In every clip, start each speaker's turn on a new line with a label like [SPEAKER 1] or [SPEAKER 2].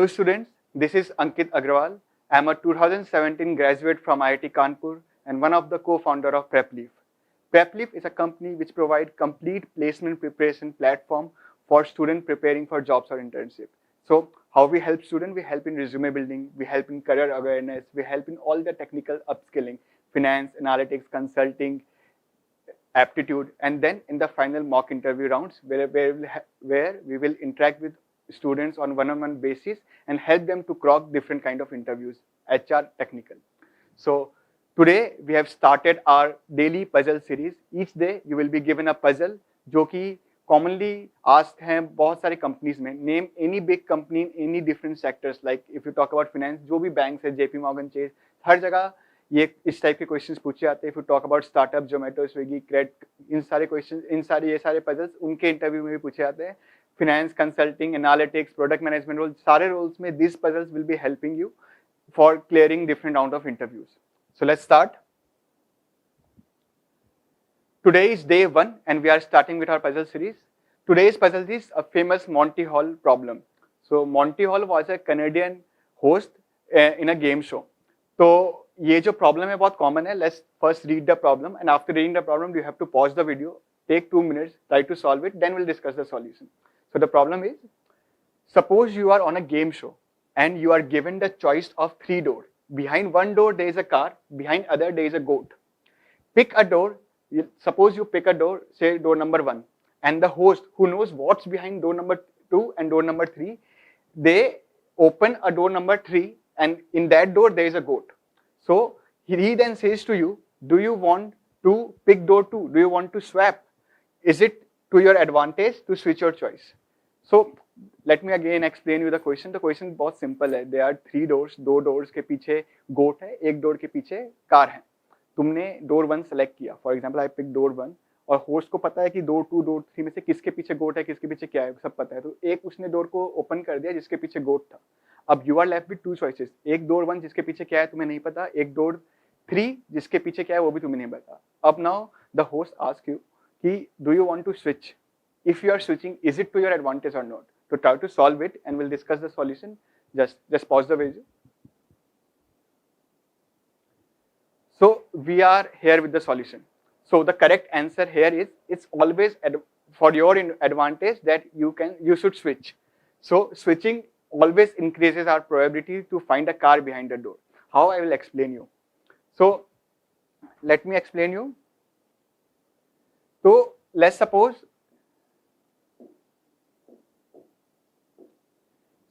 [SPEAKER 1] Hello students, this is Ankit Agrawal. I am a 2017 graduate from IIT Kanpur and one of the co-founder of PrepLeaf. PrepLeaf is a company which provides complete placement preparation platform for students preparing for jobs or internship. So how we help students? We help in resume building, we help in career awareness, we help in all the technical upskilling, finance, analytics, consulting, aptitude, and then in the final mock interview rounds where we will interact with students on one-on-one basis and help them to crack different kind of interviews, HR, technical. So today we have started our daily puzzle series. Each day you will be given a puzzle जो कि commonly asked हैं बहुत सारे companies में. Name any big company in any different sectors. Like if you talk about finance, जो भी banks है, JP Morgan Chase, हर जगह ये इस टाइप के क्वेश्चंस पूछे जाते हैं. If you talk about startup, Zomato, Swiggy, CRED, इन सारे क्वेश्चंस, ये सारे पजल्स उनके इंटरव्यू में भी पूछे जाते हैं. finance, consulting, analytics, product management roles, सारे roles में these puzzles will be helping you for clearing different round of interviews. So let's start. Today is day 1 and we are starting with our puzzle series. Today's puzzle is a famous Monty Hall problem. So Monty Hall was a Canadian host in a game show. तो ये जो problem है बहुत common है. Let's first read the problem and after reading the problem you have to pause the video, take 2 minutes, try to solve it, then we'll discuss the solution. So the problem is, suppose you are on a game show and you are given the choice of 3 doors. Behind one door there is a car, behind other there is a goat. Pick a door. Suppose you pick a door, say door number 1, and the host who knows what's behind door number 2 and door number 3, they open a door number 3 and in that door there is a goat. So he then says to you, do you want to pick door 2? Do you want to swap? Is it to your advantage to switch your choice? So let me again explain you the question. The question बहुत simple है. There are 3 doors. 2 doors के पीछे goat है, 1 door के पीछे car है. तुमने door 1 select किया. For example, I pick door 1 और host को पता है कि door 2, door 3 में से किसके पीछे goat है, किसके पीछे क्या है, सब पता है. तो एक उसने door को open कर दिया जिसके पीछे goat था. अब you are left with 2 choices. एक door 1 जिसके पीछे क्या है तुम्हें नहीं पता, एक door 3 जिसके पीछे क्या है वो भी तुम्हें नहीं पता. अब now the host asks you कि do you want to switch? If you are switching, is it to your advantage or not? To try to solve it and we'll discuss the solution. Just pause the video. So we are here with the solution. So the correct answer here is it's always for your advantage that you should switch. So switching always increases our probability to find a car behind the door. How I will explain you. So let me explain you. So let's suppose.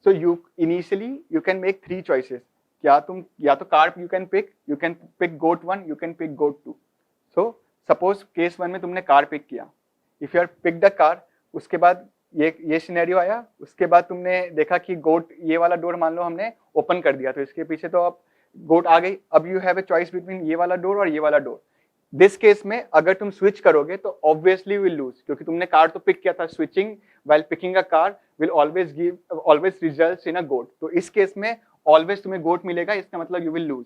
[SPEAKER 1] So you can make 3 choices. क्या तुम या तो car you can pick goat 1, you can pick goat 2. So suppose case 1 में तुमने car pick किया. If you are pick the car, उसके बाद ये सिनेरियो आया. उसके बाद तुमने देखा कि गोट ये वाला डोर मान लो हमने ओपन कर दिया तो इसके पीछे तो अब गोट आ गई. अब you have a choice between ये वाला डोर और ये वाला डोर. दिस केस में अगर तुम स्विच करोगे तो ऑब्वियसली विल लूज क्योंकि तुमने कार तो पिक किया था. Switching while picking a car will always results in a goat. तो इस केस में always तुम्हें goat मिलेगा, इसका मतलब you will lose.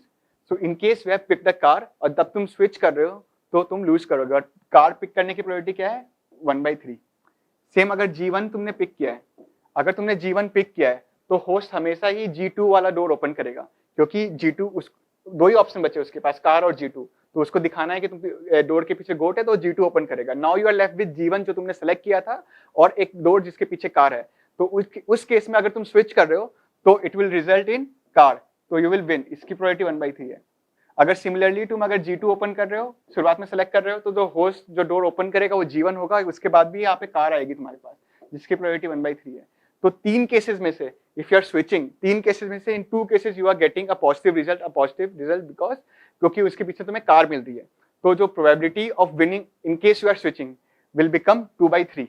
[SPEAKER 1] So in case you have picked the car और तब तुम switch कर रहे हो तो तुम lose करोगे. और कार पिक करने की probability क्या है? 1/3. सेम अगर G1 तुमने पिक किया है, अगर तुमने G1 पिक किया है तो होस्ट हमेशा ही G2 वाला डोर ओपन करेगा क्योंकि G2 दो ही ऑप्शन बचे उसके पास, कार और G2. तो उसको दिखाना है कि तुम डोर के पीछे गोट है तो G2 ओपन करेगा. Now you are left with G1 जो तुमने सेलेक्ट किया था और एक डोर जिसके पीछे कार है. तो उस केस में अगर तुम स्विच कर रहे हो तो it will result in car, तो यू विल विन. इसकी प्रोबेबिलिटी 1/3 है. अगर सिमिलरली तुम अगर G2 ओपन कर रहे हो, शुरुआत में सेलेक्ट कर रहे हो तो जो होस्ट जो डोर ओपन करेगा वो G1 होगा. उसके बाद भी यहाँ पे कार आएगी तुम्हारे पास जिसकी प्रोबेबिलिटी 1/3 है. तो 3 केसेस में से if you are switching, 3 cases में से in 2 cases you are getting a positive result because क्योंकि उसके पीछे तुम्हें कार मिल रही है. तो जो probability of winning in case you are switching will become 2/3.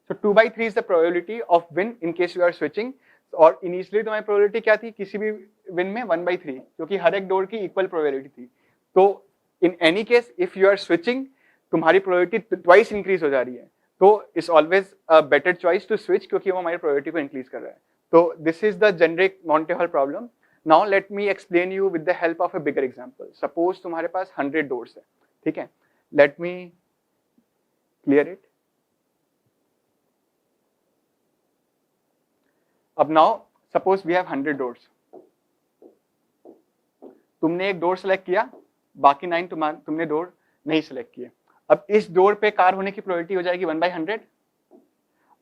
[SPEAKER 1] So 2/3 is the probability of win in case you are switching. और initially तुम्हारी प्रोबेबिलिटी क्या थी किसी भी विन में? 1/3 क्योंकि हर एक डोर की इक्वल प्रोबेबिलिटी थी. तो in any case if you are switching तुम्हारी प्रोबेबिलिटी ट्वाइस इंक्रीज हो जा रही है. तो it's always a better choice to switch क्योंकि वो हमारी प्रोबेबिलिटी को इंक्रीज कर रहा है. तो this is the generic Monty Hall problem. Now let me explain you with the help of a bigger example. Suppose तुम्हारे पास 100 डोर्स है, ठीक है. Let me clear it. अब now suppose we have 100 doors, तुमने एक डोर सेलेक्ट किया, बाकी 9 तुमने डोर नहीं सेलेक्ट किए। अब इस डोर पे कार होने की प्रोबेबिलिटी हो जाएगी 1/100।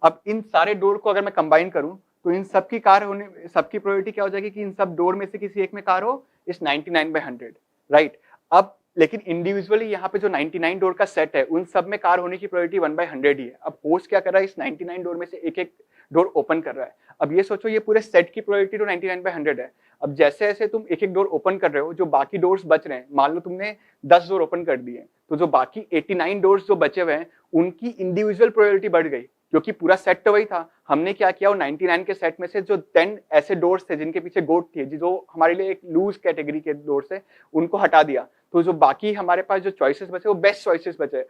[SPEAKER 1] अब इन सारे डोर को अगर मैं कंबाइन करूं तो इन सबकी कार होने, सबकी प्रोबेबिलिटी क्या हो जाएगी कि इन सब डोर में से किसी एक में कार हो, इस 99/100, राइट। अब लेकिन इंडिविजुअली यहाँ पे जो 99 डोर का सेट है उन सब में कार होने की प्रोबेबिलिटी 1/100 ही है। अब होस्ट क्या कर रहा है, इस 99 डोर में से एक एक डोर ओपन कर रहा है। अब ये सोचो ये पूरे सेट की प्रोबेबिलिटी तो 99/100 है। अब जैसे जैसे तुम एक एक डोर ओपन कर रहे हो, जो बाकी डोर्स बच रहे हैं, मान लो तुमने 10 डोर ओपन कर दिए, तो जो बाकी 89 डोर्स जो बचे हुए हैं उनकी इंडिविजुअल प्रोबेबिलिटी बढ़ गई, क्योंकि पूरा सेट तो वही था। हमने क्या किया, वो 99 के सेट में से जो 10 ऐसे डोर्स थे जिनके पीछे गोट थी, जो हमारे लिए एक लूज कैटेगरी के डोर्स है, उनको हटा दिया। तो जो बाकी हमारे पास जो चॉइसेस बचे वो बेस्ट चॉइसेस बचे।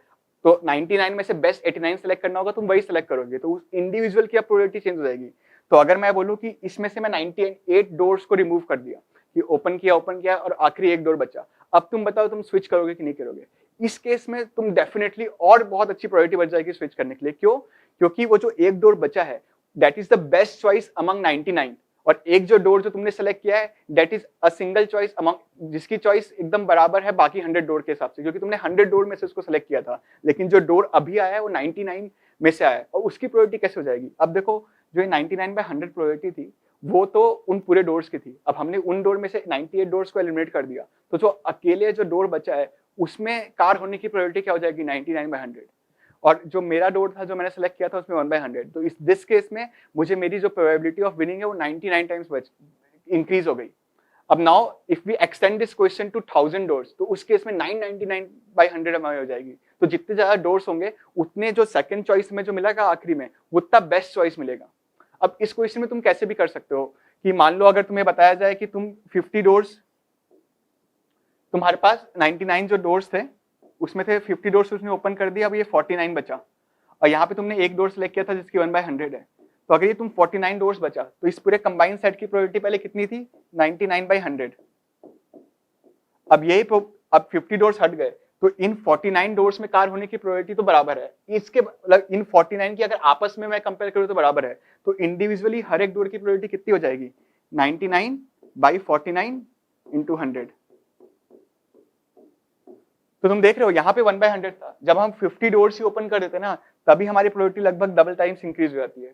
[SPEAKER 1] तो 99 में से बेस्ट 89 सेलेक्ट करना होगा, तुम वही सेलेक्ट करोगे, तो उस इंडिविजुअल की प्रोबेबिलिटी चेंज हो जाएगी। तो अगर मैं बोलूं कि इसमें से मैं 98 डोर्स को रिमूव कर दिया, कि ओपन किया और आखिरी एक डोर बचा, अब तुम बताओ तुम स्विच करोगे कि नहीं करोगे। इस केस में तुम डेफिनेटली और बहुत अच्छी प्रोबेबिलिटी बच जाएगी स्विच करने के लिए। क्यों? क्योंकि वो जो एक डोर बचा है that is the best choice among 99, और एक जो डोर जो तुमने सेलेक्ट किया है that is a single choice among, जिसकी चॉइस एकदम बराबर है बाकी 100 डोर के हिसाब से, क्योंकि तुमने 100 डोर में से उसको सेलेक्ट किया था, लेकिन जो डोर अभी आया है वो 99 में से आया है। और उसकी प्रोबेबिलिटी कैसे हो जाएगी? अब देखो, जो 99/100 प्रोबेबिलिटी थी वो तो उन पूरे डोर्स की थी। अब हमने उन डोर में से 98 डोर्स को एलिमिनेट कर दिया, तो जो अकेले जो डोर बचा है उसमें कार होने की प्रोबेबिलिटी क्या हो जाएगी, 99/100। और जो मेरा डोर था जो मैंने सेलेक्ट किया था उसमें 1/100। तो इस दिस केस में मुझे मेरी जो प्रोबेबिलिटी ऑफ विनिंग है वो 99 टाइम्स इंक्रीज हो गई। अब now if we extend this question to 1000 doors, तो उस केस में 999/100 हमारी हो जाएगी। तो जितने ज्यादा डोर्स होंगे उतने जो सेकंड चॉइस में जो मिलेगा आखिरी में उतना बेस्ट चॉइस मिलेगा। अब इस क्वेश्चन में तुम कैसे भी कर सकते हो कि मान लो अगर तुम्हें बताया जाए कि तुम 50 डोर्स, तुम्हारे पास 99 जो डोर्स थे उसमें थे 50 डोर्स उसने ओपन कर दिया, अब ये 49 बचा, और यहाँ पे तुमने एक डोर सेलेक्ट किया था जिसकी 1/100 है। तो अगर ये तुम 49 डोर्स बचा तो इस पूरे कंबाइंड सेट की प्रोबेबिलिटी पहले कितनी थी, 99/100। अब अब 50 डोर्स हट गए तो इन 49 डोर्स में कार होने की प्रोबेबिलिटी तो बराबर है। इसके मतलब इन 49 की अगर आपस में मैं कंपेयर करूं तो बराबर है। तो इंडिविजुअली हर एक डोर की प्रोबेबिलिटी कितनी हो जाएगी, 99/49 × 100। तो तुम देख रहे हो यहाँ पे 1/100 था, जब हम 50 डोर्स ही ओपन कर देते ना तभी हमारी प्रोबेबिलिटी लगभग डबल टाइम्स इंक्रीज हो जाती है।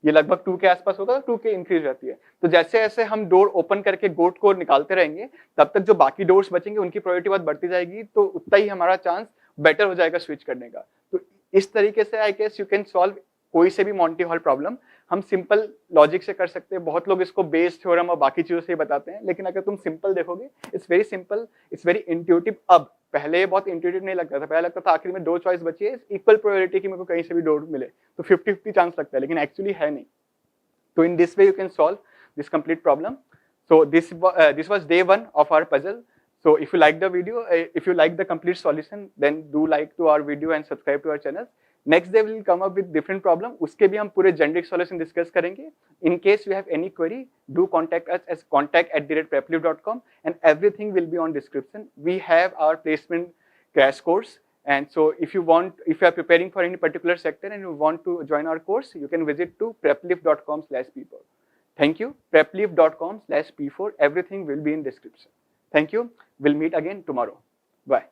[SPEAKER 1] ये लगभग 2 के आसपास होगा, 2 के इंक्रीज हो जाती है। तो जैसे जैसे हम डोर ओपन करके गोट को निकालते रहेंगे तब तक जो बाकी डोर्स बचेंगे उनकी प्रोबेबिलिटी बहुत बढ़ती जाएगी, तो उतना ही हमारा चांस बेटर हो जाएगा स्विच करने का। तो इस तरीके से I guess you can solve कोई से भी मॉन्टी हॉल प्रॉब्लम। हम सिंपल लॉजिक से कर सकते हैं, बहुत लोग इसको बेस थ्योरम और बाकी चीजों से ही बताते हैं, लेकिन अगर तुम सिंपल देखोगे it's very simple, it's very intuitive. अब पहले बहुत इंट्यूटिव नहीं लगता था, पहले लगता था आखिर में 2 चॉइस बची है, इक्वल प्रोबेबिलिटी कि मेरे को कहीं से भी डोर मिले, तो 50-50 चांस लगता है, लेकिन एक्चुअली है नहीं। So in this way you can solve this complete problem. So this was day 1 of our puzzle. So if you like the video, if you like the complete solution, then do like to our video and subscribe to our channel. Next day we will come up with different problem. उसके भी हम पूरे generic solution discuss करेंगे. In case you have any query, do contact us as contact@preplift.com and everything will be on description. We have our placement crash course. And so if you are preparing for any particular sector and you want to join our course, you can visit to preplift.com/p4. Thank you. Preplift.com/p4. Everything will be in description. Thank you. We'll meet again tomorrow. Bye.